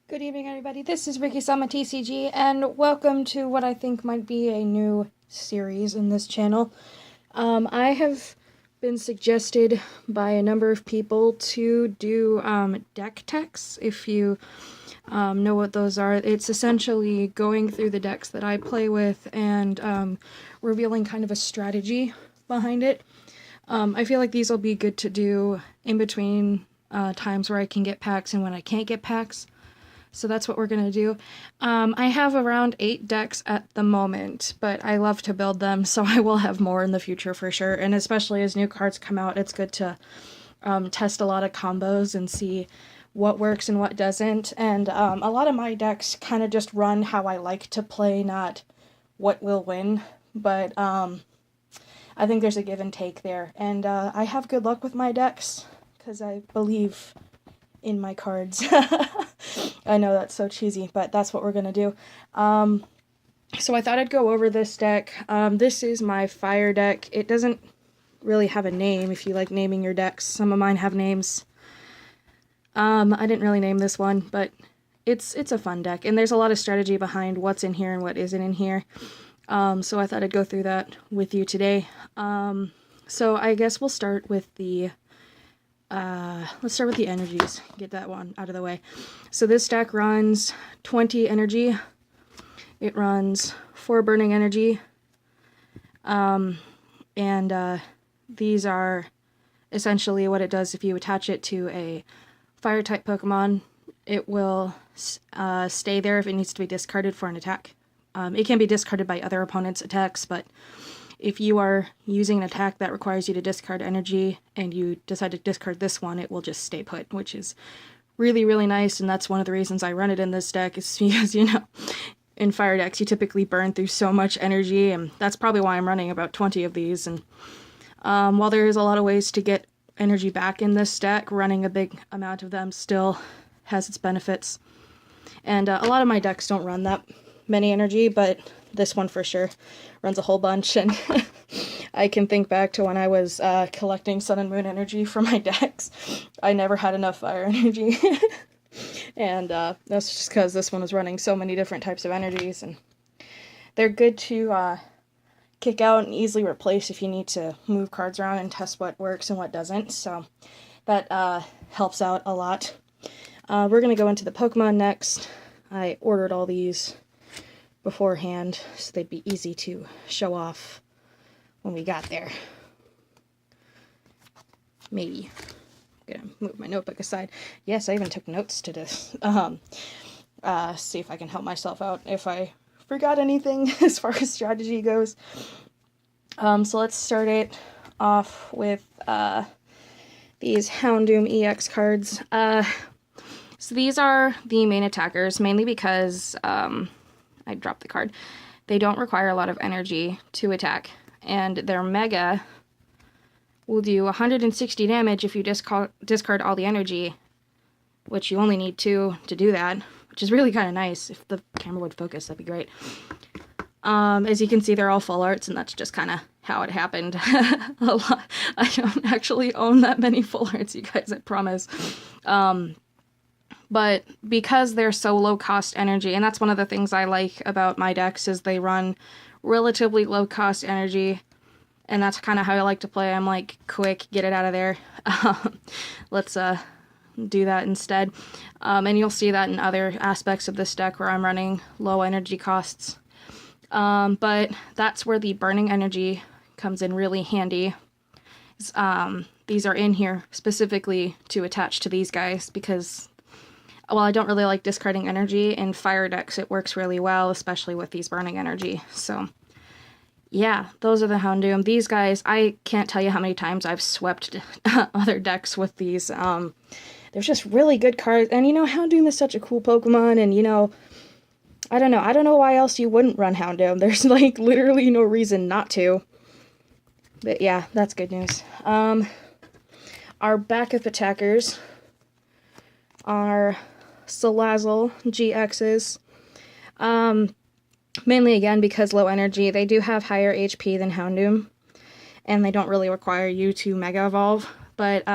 Good evening, everybody. This is Rikki-sama TCG, and welcome to what I think might be a new series in this channel. I have been suggested by a number of people to do DeckTecks. If you know what those are, it's essentially going through the decks that I play with and revealing kind of a strategy behind it. I feel like these will be good to do in between times where I can get packs and when I can't get packs. So that's what we're going to do. I have around 8 decks at the moment, but I love to build them, so I will have more in the future for sure. And especially as new cards come out, it's good to test a lot of combos and see what works and what doesn't. And a lot of my decks kind of just run how I like to play, not what will win. But I think there's a give and take there. And I have good luck with my decks, because I believe in my cards. I know that's so cheesy, but that's what we're gonna do. So I thought I'd go over this deck. This is my fire deck. It doesn't really have a name if you like naming your decks. Some of mine have names. I didn't really name this one, but it's a fun deck, and there's a lot of strategy behind what's in here and what isn't in here. So I thought I'd go through that with you today. So I guess we'll start with the let's start with the energies. Get that one out of the way. So this deck runs 20 energy. It runs 4 burning energy. These are essentially what it does if you attach it to a fire type Pokemon. It will stay there if it needs to be discarded for an attack. It can be discarded by other opponents' attacks, but if you are using an attack that requires you to discard energy and you decide to discard this one, it will just stay put, which is really, really nice, and that's one of the reasons I run it in this deck, is because, you know, in fire decks you typically burn through so much energy, and that's probably why I'm running about 20 of these. And while there is a lot of ways to get energy back in this deck, running a big amount of them still has its benefits. And a lot of my decks don't run that many energy, but this one for sure runs a whole bunch. And I can think back to when I was collecting Sun and Moon energy for my decks. I never had enough fire energy. And that's just because this one was running so many different types of energies, and they're good to kick out and easily replace if you need to move cards around and test what works and what doesn't. So that helps out a lot. We're going to go into the Pokemon next. I ordered all these beforehand so they'd be easy to show off when we got there. Maybe. I'm gonna move my notebook aside. Yes, I even took notes to this. See if I can help myself out if I forgot anything as far as strategy goes. So let's start it off with these Houndoom EX cards. So these are the main attackers, mainly because I dropped the card. They don't require a lot of energy to attack, and their Mega will do 160 damage if you discard all the energy, which you only need 2 to do that, which is really kind of nice. If the camera would focus, that'd be great. As you can see, they're all full arts, and that's just kind of how it happened. A lot. I don't actually own that many full arts, you guys, I promise. But because they're so low cost energy, and that's one of the things I like about my decks, is they run relatively low cost energy, and that's kind of how I like to play. I'm like, quick, get it out of there. Let's do that instead. And you'll see that in other aspects of this deck where I'm running low energy costs. But that's where the burning energy comes in really handy. These are in here specifically to attach to these guys because, well, I don't really like discarding energy. In fire decks, it works really well, especially with these burning energy. So, yeah, those are the Houndoom. These guys, I can't tell you how many times I've swept other decks with these. There's just really good cards. And, you know, Houndoom is such a cool Pokemon, and, you know, I don't know why else you wouldn't run Houndoom. There's, like, literally no reason not to. But, yeah, that's good news. Our backup attackers are Salazzle GXs. Mainly, again, because low energy. They do have higher HP than Houndoom, and they don't really require you to Mega Evolve, but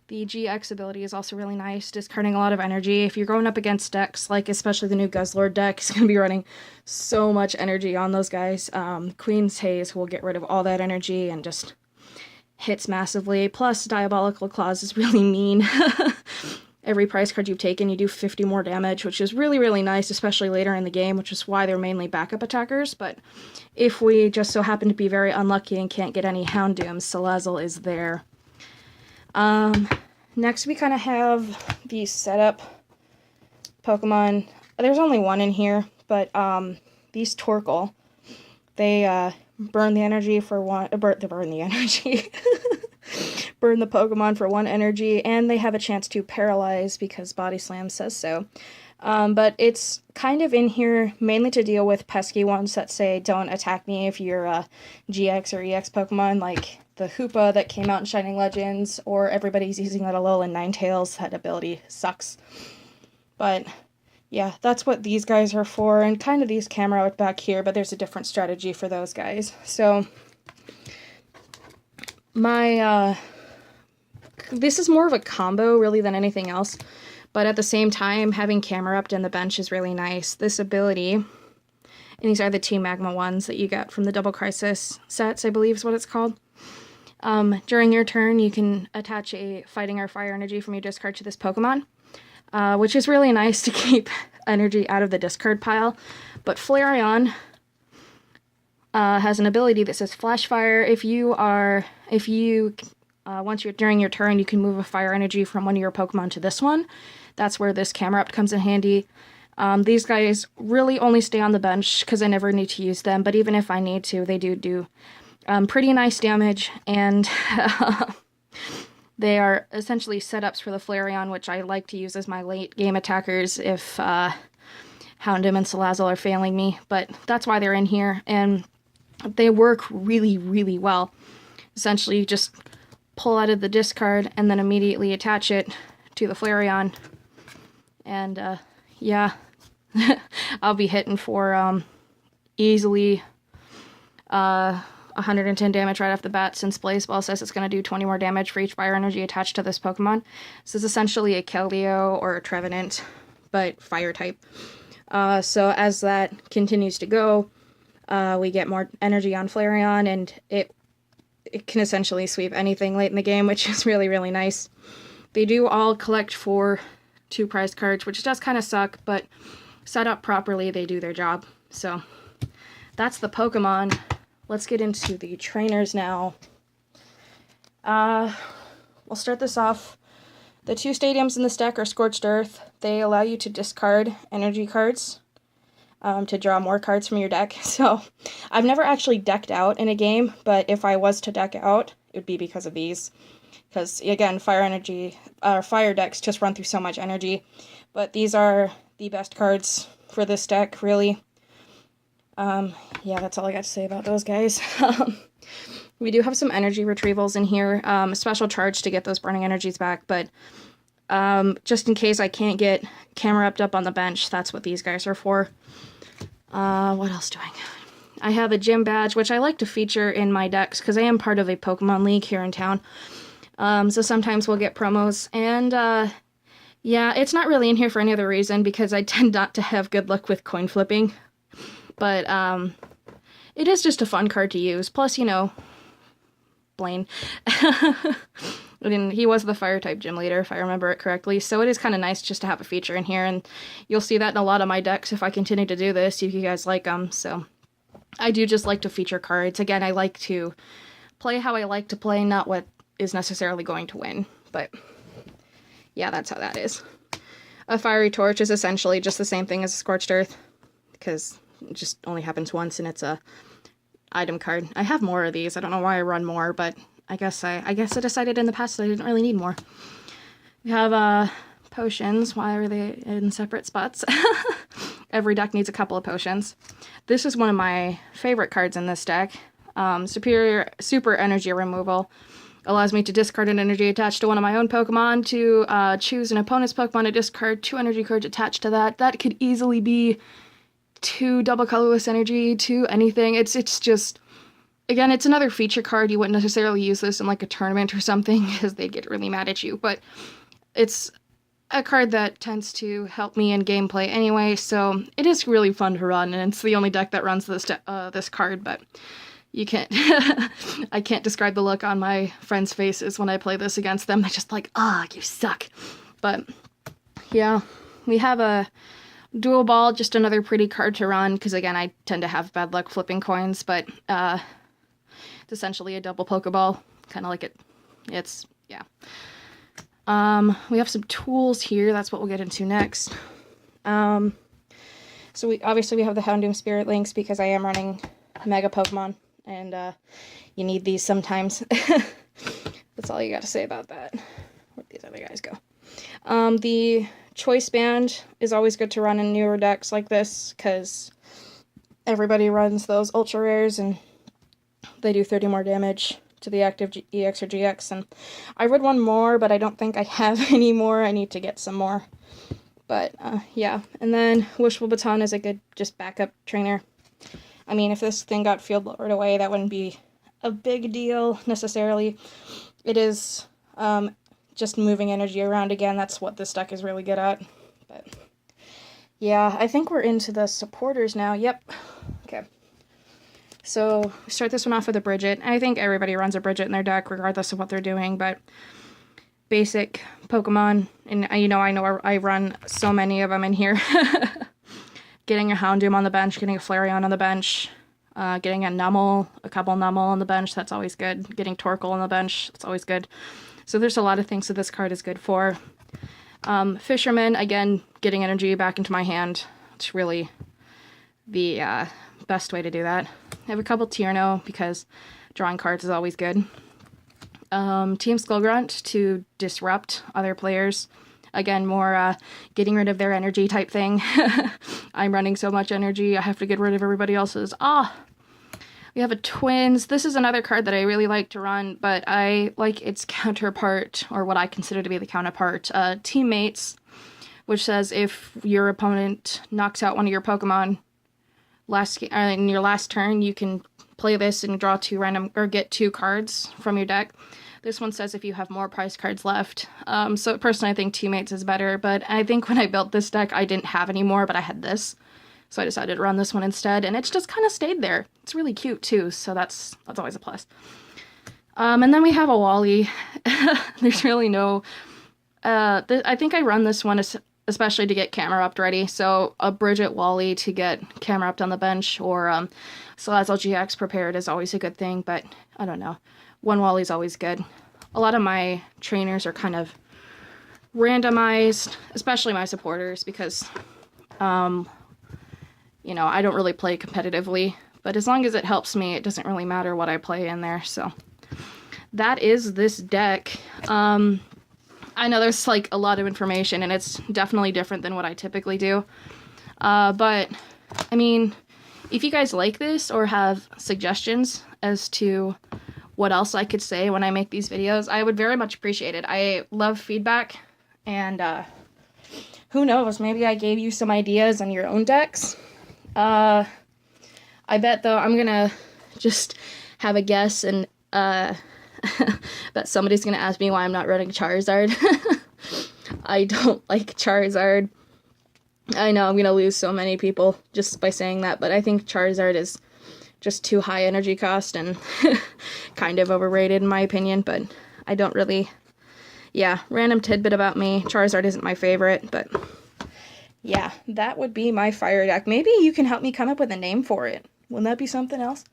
The GX ability is also really nice, discarding a lot of energy. If you're going up against decks, like especially the new Guzzlord deck, it's going to be running so much energy on those guys. Queen's Haze will get rid of all that energy and just hits massively. Plus, Diabolical Claws is really mean. Every prize card you've taken, you do 50 more damage, which is really, really nice, especially later in the game, which is why they're mainly backup attackers. But if we just so happen to be very unlucky and can't get any Houndooms, Salazzle is there. Next we kind of have the setup Pokemon. There's only one in here, but these Torkoal, they burn the energy for one, burn the energy. Burn the Pokemon for 1 energy, and they have a chance to paralyze because Body Slam says so. But it's kind of in here mainly to deal with pesky ones that say, don't attack me if you're a GX or EX Pokemon, like the Hoopa that came out in Shining Legends, or everybody's using that Alolan Ninetales. That ability sucks. But yeah, that's what these guys are for, and kind of these camera out back here, but there's a different strategy for those guys. So this is more of a combo, really, than anything else. But at the same time, having Camerupt in the bench is really nice. This ability, and these are the Team Magma ones that you got from the Double Crisis sets, I believe is what it's called. During your turn, you can attach a Fighting or Fire energy from your discard to this Pokemon, which is really nice to keep energy out of the discard pile. But Flareon has an ability that says Flash Fire. Once you're during your turn, you can move a fire energy from one of your Pokemon to this one. That's where this Camerupt comes in handy. These guys really only stay on the bench because I never need to use them, but even if I need to, they do pretty nice damage, and they are essentially setups for the Flareon, which I like to use as my late game attackers if Houndoom and Salazzle are failing me, but that's why they're in here, and they work really, really well. Essentially, you just pull out of the discard and then immediately attach it to the Flareon, and yeah, I'll be hitting for easily 110 damage right off the bat, since Blazeball says it's going to do 20 more damage for each fire energy attached to this Pokemon. This is essentially a Keldeo or a Trevenant, but fire type. So as that continues to go, we get more energy on Flareon, and it can essentially sweep anything late in the game, which is really, really nice. They do all collect for 2 prize cards, which does kind of suck, but set up properly, they do their job. So that's the Pokemon. Let's get into the trainers now. We'll start this off. The 2 stadiums in this deck are Scorched Earth. They allow you to discard energy cards to draw more cards from your deck. So I've never actually decked out in a game, but if I was to deck out, it would be because of these. Because again, fire decks just run through so much energy. But these are the best cards for this deck, really. Yeah, that's all I got to say about those guys. We do have some energy retrievals in here, a special charge to get those burning energies back, but just in case I can't get Camerupt up on the bench, that's what these guys are for. What else do I got? I have a gym badge, which I like to feature in my decks, because I am part of a Pokemon League here in town. So sometimes we'll get promos, and yeah, it's not really in here for any other reason, because I tend not to have good luck with coin flipping. But it is just a fun card to use. Plus, you know, Blaine. He was the fire-type gym leader, if I remember it correctly. So it is kind of nice just to have a feature in here. And you'll see that in a lot of my decks if I continue to do this, if you guys like them. So I do just like to feature cards. Again, I like to play how I like to play, not what is necessarily going to win. But yeah, that's how that is. A Fiery Torch is essentially just the same thing as a Scorched Earth, because it just only happens once, and it's a item card. I have more of these. I don't know why I run more, but I guess I decided in the past that I didn't really need more. We have potions. Why are they in separate spots? Every deck needs a couple of potions. This is one of my favorite cards in this deck. Super energy removal. Allows me to discard an energy attached to one of my own Pokemon, to choose an opponent's Pokemon to discard 2 energy cards attached to that. That could easily be 2 double colorless energy, 2 anything. It's just again, it's another feature card. You wouldn't necessarily use this in like a tournament or something because they'd get really mad at you, but it's a card that tends to help me in gameplay anyway, so it is really fun to run, and it's the only deck that runs this card, but you can't I can't describe the look on my friends' faces when I play this against them. They're just like, you suck. But yeah, we have a dual ball, just another pretty card to run, because again, I tend to have bad luck flipping coins, but it's essentially a double Pokeball, kind of like it's, yeah. We have some tools here, that's what we'll get into next. So we have the Houndoom Spirit Links, because I am running Mega Pokemon, and you need these sometimes. That's all you got to say about that. Where'd these other guys go? The Choice Band is always good to run in newer decks like this, because everybody runs those Ultra Rares, and they do 30 more damage to the active EX or GX, and I read one more, but I don't think I have any more. I need to get some more. But, yeah. And then Wishful Baton is a good just backup trainer. I mean, if this thing got field lowered away, that wouldn't be a big deal, necessarily. It is, just moving energy around again. That's what this deck is really good at. But, yeah, I think we're into the supporters now. Yep. Okay. So, we start this one off with a Bridget. I think everybody runs a Bridget in their deck, regardless of what they're doing, but basic Pokemon, and I know I run so many of them in here. Getting a Houndoom on the bench, getting a Flareon on the bench, getting a couple Numel on the bench, that's always good. Getting Torkoal on the bench, that's always good. So there's a lot of things that this card is good for. Fisherman, again, getting energy back into my hand. It's really the best way to do that. I have a couple Tierno because drawing cards is always good. Team Skullgrunt to disrupt other players. Again, more getting rid of their energy type thing. I'm running so much energy, I have to get rid of everybody else's. We have a Twins. This is another card that I really like to run, but I like its counterpart, or what I consider to be the counterpart, Teammates, which says if your opponent knocks out one of your Pokemon in your last turn, you can play this and draw get 2 cards from your deck. This one says if you have more prize cards left. So personally, I think Teammates is better, but I think when I built this deck, I didn't have any more, but I had this. So I decided to run this one instead, and it's just kind of stayed there. It's really cute, too, so that's always a plus. And then we have a Wally. There's really no... I think I run this one especially to get camera upped ready, so a Bridget Wally to get camera upped on the bench, or Salazzle GX prepared is always a good thing, but I don't know. One Wally's always good. A lot of my trainers are kind of randomized, especially my supporters, because, you know, I don't really play competitively, but as long as it helps me, it doesn't really matter what I play in there, so that is this deck. I know there's, like, a lot of information, and it's definitely different than what I typically do, but, I mean, if you guys like this or have suggestions as to what else I could say when I make these videos, I would very much appreciate it. I love feedback, and who knows, maybe I gave you some ideas on your own decks. I bet, though, I'm gonna just have a guess, and bet somebody's gonna ask me why I'm not running Charizard. I don't like Charizard. I know I'm gonna lose so many people just by saying that, but I think Charizard is just too high energy cost and kind of overrated in my opinion, but I don't really... Yeah, random tidbit about me. Charizard isn't my favorite, but yeah, that would be my fire deck. Maybe you can help me come up with a name for it. Wouldn't that be something else?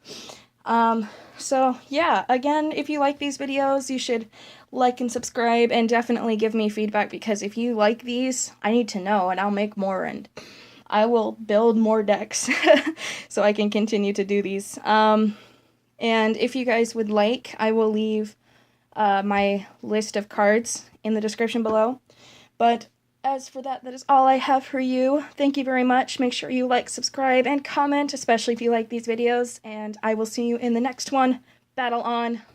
So yeah, again, if you like these videos, you should like and subscribe, and definitely give me feedback, because if you like these, I need to know, and I'll make more, and I will build more decks so I can continue to do these. And if you guys would like, I will leave my list of cards in the description below. But as for that, that is all I have for you. Thank you very much. Make sure you like, subscribe, and comment, especially if you like these videos, and I will see you in the next one. Battle on!